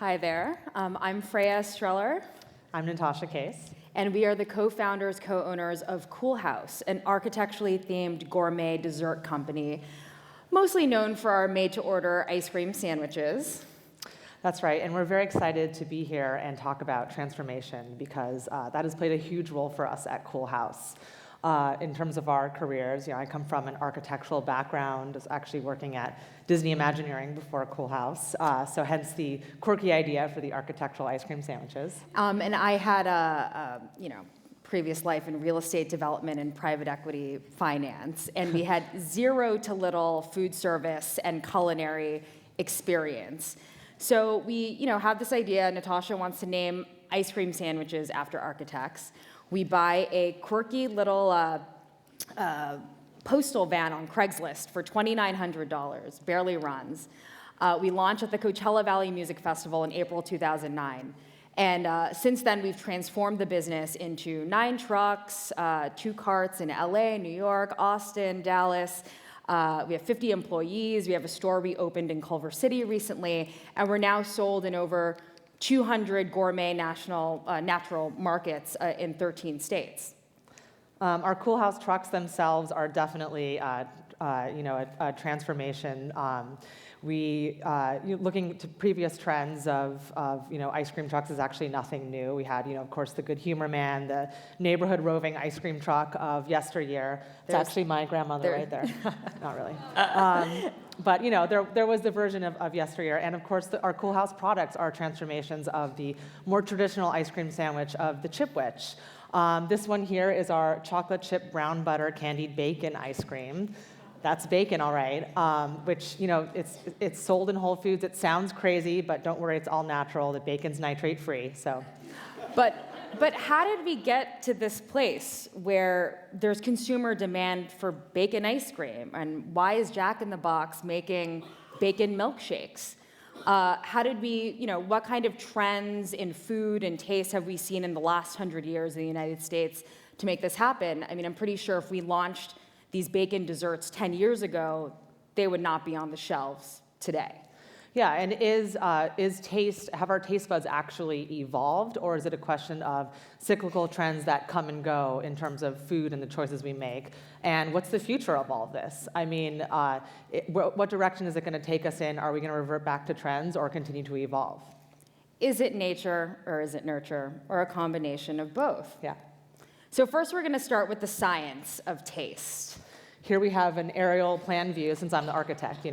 Hi there. I'm Freya Estreller, I'm Natasha Case. and we are the co-founders, co-owners of Coolhouse, an architecturally themed gourmet dessert company, mostly known for our made-to-order ice cream sandwiches. That's right, and we're very excited to be here and talk about transformation because that has played a huge role for us at Coolhouse. In terms of our careers, I come from an architectural background, was actually working at Disney Imagineering before Coolhouse, so hence the quirky idea for the architectural ice cream sandwiches. And I had a previous life in real estate development and private equity finance, and we had zero to little food service and culinary experience. So we, have this idea. Natasha wants to name ice cream sandwiches after architects. We buy a quirky little postal van on Craigslist for $2,900, barely runs. We launch at the Coachella Valley Music Festival in April 2009. And since then, we've transformed the business into 9 trucks, 2 carts in LA, New York, Austin, Dallas. We have 50 employees. We have a store we opened in Culver City recently. And we're now sold in over 200 gourmet natural markets in 13 states. Our Coolhouse trucks themselves are definitely a transformation. Looking to previous trends of ice cream trucks is actually nothing new. We had, of course, the Good Humor Man, the neighborhood roving ice cream truck of yesteryear. It's actually my grandmother right there. Not really. But there was the version of yesteryear, and of course our Coolhouse products are transformations of the more traditional ice cream sandwich of the Chipwich. This one here is our chocolate chip brown butter candied bacon ice cream. That's bacon, all right, which, it's sold in Whole Foods. It sounds crazy, but don't worry, it's all natural. The bacon's nitrate-free, so. But how did we get to this place where there's consumer demand for bacon ice cream? And why is Jack in the Box making bacon milkshakes? How did we, what kind of trends in food and taste have we seen in the last 100 years in the United States to make this happen? I mean, I'm pretty sure if we launched these bacon desserts 10 years ago, they would not be on the shelves today. Yeah, and have our taste buds actually evolved, or is it a question of cyclical trends that come and go in terms of food and the choices we make? And what's the future of all of this? I mean, what direction is it going to take us in? Are we going to revert back to trends or continue to evolve? Is it nature or is it nurture, or a combination of both? Yeah. So first we're going to start with the science of taste. Here we have an aerial plan view, since I'm the architect,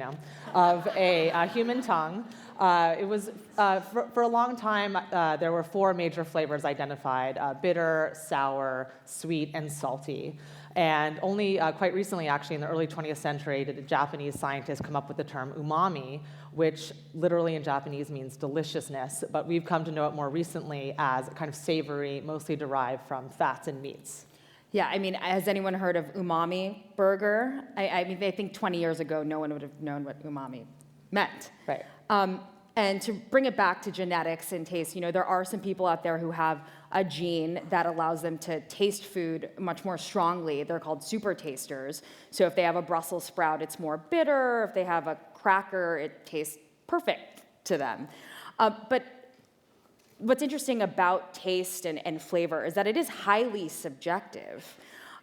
of a human tongue. It was, for a long time, there were 4 major flavors identified: bitter, sour, sweet, and salty. And only quite recently, actually, in the early 20th century, did a Japanese scientist come up with the term umami, which literally in Japanese means deliciousness, but we've come to know it more recently as kind of savory, mostly derived from fats and meats. Yeah, I mean, has anyone heard of umami burger? I mean, I think 20 years ago, no one would have known what umami meant. Right. And to bring it back to genetics and taste, there are some people out there who have a gene that allows them to taste food much more strongly. They're called super tasters. So if they have a Brussels sprout, it's more bitter. If they have a cracker, it tastes perfect to them. But what's interesting about taste and flavor is that it is highly subjective.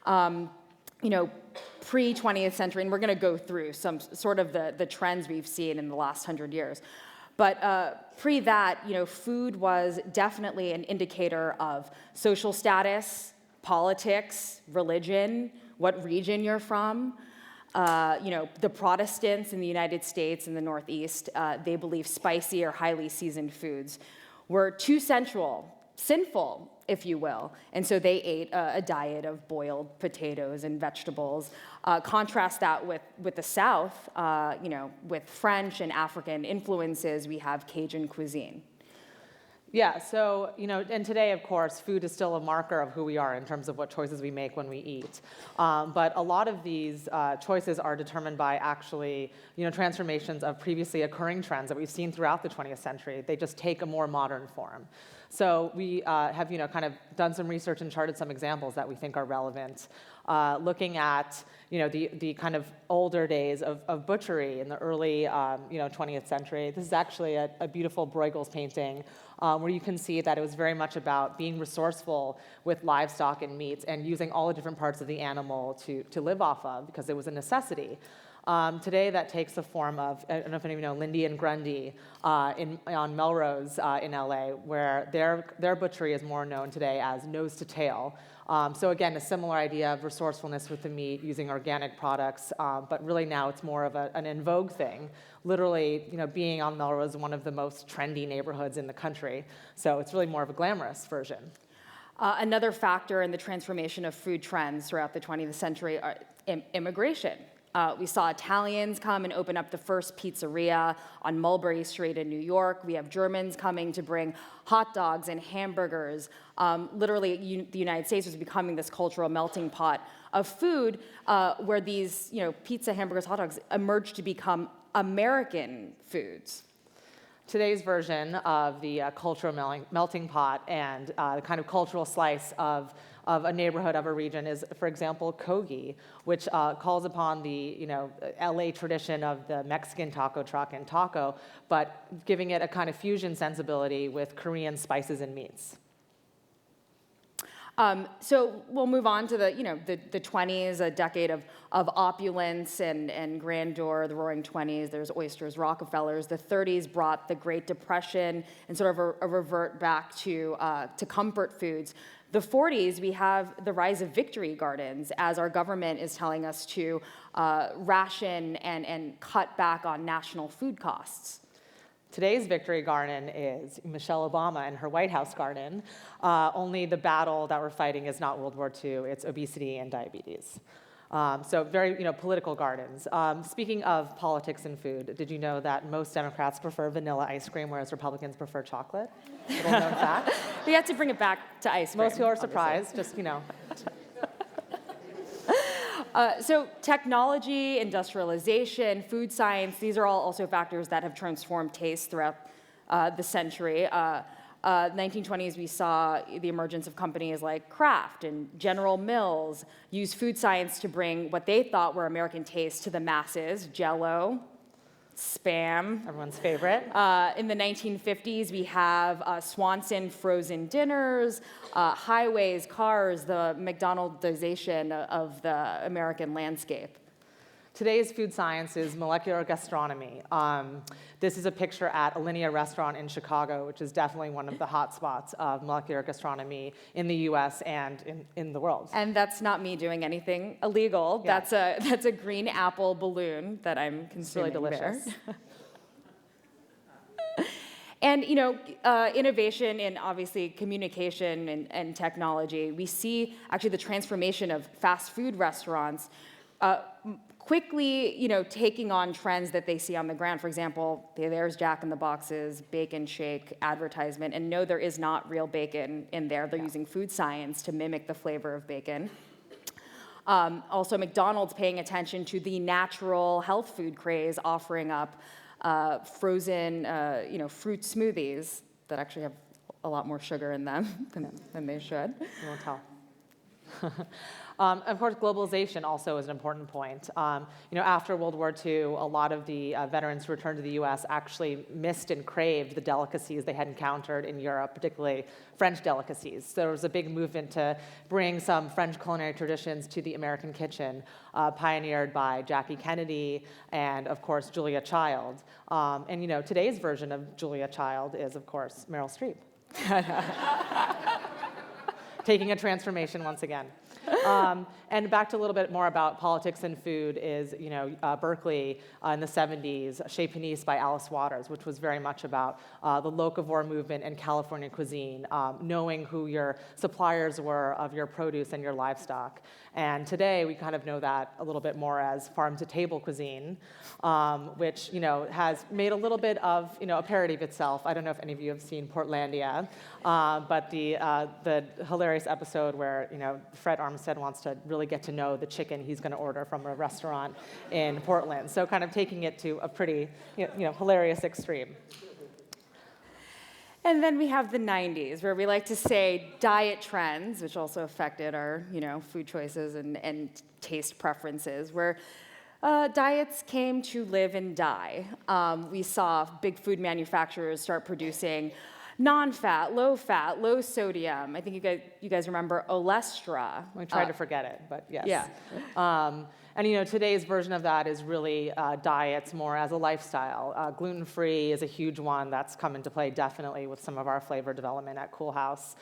Pre-20th century, and we're going to go through some sort of the trends we've seen in the last 100 years. But pre that, food was definitely an indicator of social status, politics, religion, what region you're from. The Protestants in the United States and the Northeast, they believe spicy or highly seasoned foods were too sinful, if you will. And so they ate a diet of boiled potatoes and vegetables. Contrast that with the South, with French and African influences, we have Cajun cuisine. Yeah, so, and today, of course, food is still a marker of who we are in terms of what choices we make when we eat. But a lot of these choices are determined by actually, transformations of previously occurring trends that we've seen throughout the 20th century. They just take a more modern form. So we have kind of done some research and charted some examples that we think are relevant, looking at the kind of older days of butchery in the early 20th century. This is actually a beautiful Bruegel's painting where you can see that it was very much about being resourceful with livestock and meats and using all the different parts of the animal to live off of because it was a necessity. Today, that takes the form of, I don't know if any of you know Lindy and Grundy on Melrose in LA, where their butchery is more known today as nose to tail. So again, a similar idea of resourcefulness with the meat, using organic products, but really now it's more of an in vogue thing. Literally, being on Melrose is one of the most trendy neighborhoods in the country. So it's really more of a glamorous version. Another factor in the transformation of food trends throughout the 20th century are immigration. We saw Italians come and open up the first pizzeria on Mulberry Street in New York. We have Germans coming to bring hot dogs and hamburgers. Literally, the United States was becoming this cultural melting pot of food where these pizza, hamburgers, hot dogs emerged to become American foods. Today's version of the cultural melting pot and the kind of cultural slice of a neighborhood, of a region is, for example, Kogi, which calls upon the LA tradition of the Mexican taco truck and taco, but giving it a kind of fusion sensibility with Korean spices and meats. So we'll move on to the 20s, a decade of opulence and grandeur, the Roaring 20s. There's oysters, Rockefellers. The 30s brought the Great Depression and sort of a revert back to comfort foods. The 40s, we have the rise of victory gardens as our government is telling us to ration and cut back on national food costs. Today's victory garden is Michelle Obama and her White House garden. Only the battle that we're fighting is not World War II, it's obesity and diabetes. So very political gardens. Speaking of politics and food, did you know that most Democrats prefer vanilla ice cream, whereas Republicans prefer chocolate? Little known fact. We had to bring it back to ice cream. Most people are surprised, just So technology, industrialization, food science, these are all also factors that have transformed taste throughout the century. 1920s, we saw the emergence of companies like Kraft and General Mills use food science to bring what they thought were American tastes to the masses, Jell-O, Spam. Everyone's favorite. In the 1950s, we have Swanson frozen dinners, highways, cars, the McDonaldization of the American landscape. Today's food science is molecular gastronomy. This is a picture at Alinea Restaurant in Chicago, which is definitely one of the hot spots of molecular gastronomy in the US and in the world. And that's not me doing anything illegal. Yeah. That's a green apple balloon that I'm consuming. It's really delicious. And innovation in obviously communication and technology. We see actually the transformation of fast food restaurants quickly, taking on trends that they see on the ground. For example, there's Jack in the Box's bacon shake advertisement, and no, there is not real bacon in there. They're using food science to mimic the flavor of bacon. Also, McDonald's paying attention to the natural health food craze, offering up frozen, fruit smoothies that actually have a lot more sugar in them than they should. You won't tell. Of course, globalization also is an important point. After World War II, a lot of the veterans who returned to the U.S. actually missed and craved the delicacies they had encountered in Europe, particularly French delicacies. So there was a big movement to bring some French culinary traditions to the American kitchen, pioneered by Jackie Kennedy and, of course, Julia Child. And today's version of Julia Child is, of course, Meryl Streep. Taking a transformation once again. And back to a little bit more about politics and food is, Berkeley in the 70s, Chez Panisse by Alice Waters, which was very much about the locavore movement and California cuisine, knowing who your suppliers were of your produce and your livestock. And today we kind of know that a little bit more as farm-to-table cuisine, which has made a little bit of a parody of itself. I don't know if any of you have seen Portlandia, but the hilarious episode where Fred Armstead wants to really get to know the chicken he's going to order from a restaurant in Portland. So kind of taking it to a pretty hilarious extreme. And then we have the 90s, where we like to say diet trends, which also affected our, food choices and taste preferences, where diets came to live and die. We saw big food manufacturers start producing non-fat, low-fat, low-sodium. I think you guys remember Olestra. We tried to forget it, but yes. Yeah. And today's version of that is really diets more as a lifestyle. Gluten-free is a huge one that's come into play definitely with some of our flavor development at Coolhouse.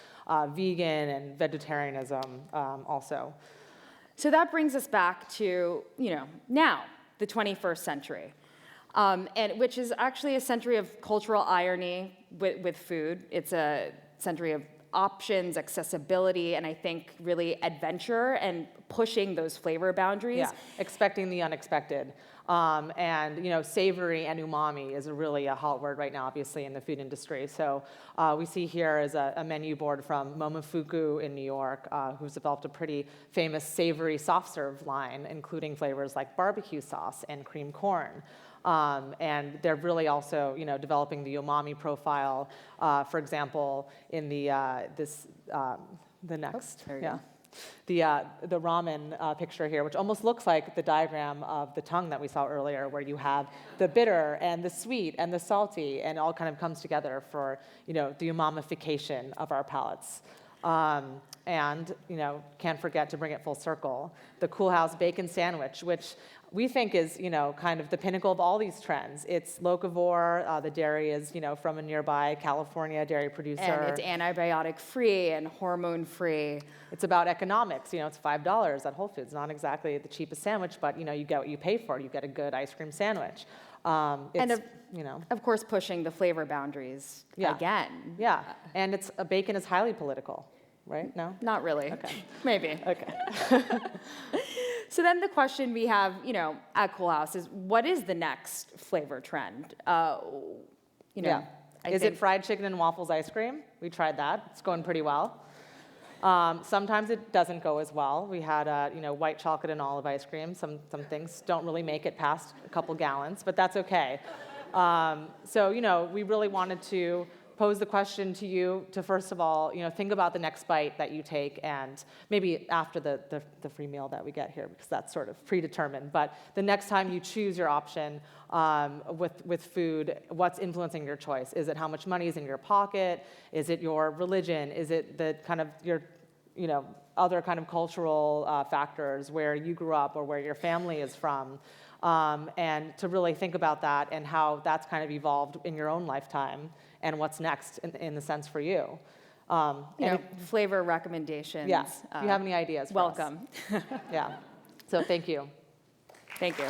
Vegan and vegetarianism also. So that brings us back to, now, the 21st century, and which is actually a century of cultural irony with food. It's a century of options, accessibility, and I think really adventure and pushing those flavor boundaries. Yeah, expecting the unexpected. And savory and umami is really a hot word right now, obviously, in the food industry. So we see here is a menu board from Momofuku in New York, who's developed a pretty famous savory soft serve line, including flavors like barbecue sauce and cream corn. And they're really also, developing the umami profile. For example, in the next, the ramen picture here, which almost looks like the diagram of the tongue that we saw earlier, where you have the bitter and the sweet and the salty, and all kind of comes together for the umamification of our palates. And can't forget to bring it full circle, the Coolhouse bacon sandwich, which we think is kind of the pinnacle of all these trends. It's locavore. The dairy is from a nearby California dairy producer. And it's antibiotic-free and hormone-free. It's about economics. It's $5 at Whole Foods. Not exactly the cheapest sandwich, but you get what you pay for. You get a good ice cream sandwich. Of course, pushing the flavor boundaries again. Yeah, and bacon is highly political, right? No? Not really. Okay. Maybe. Okay. So then the question we have, at Coolhouse is, what is the next flavor trend? Is it fried chicken and waffles ice cream? We tried that. It's going pretty well. Sometimes it doesn't go as well. We had, white chocolate and olive ice cream. Some things don't really make it past a couple gallons, but that's okay. So, we really wanted to pose the question to you to, first of all, think about the next bite that you take, and maybe after the free meal that we get here, because that's sort of predetermined. But the next time you choose your option with food, what's influencing your choice? Is it how much money is in your pocket? Is it your religion? Is it the kind of your, other kind of cultural factors, where you grew up or where your family is from? And to really think about that and how that's kind of evolved in your own lifetime, and what's next in the sense for you. Flavor recommendations. Yeah, if you have any ideas for us. Welcome. Yeah, so thank you. Thank you.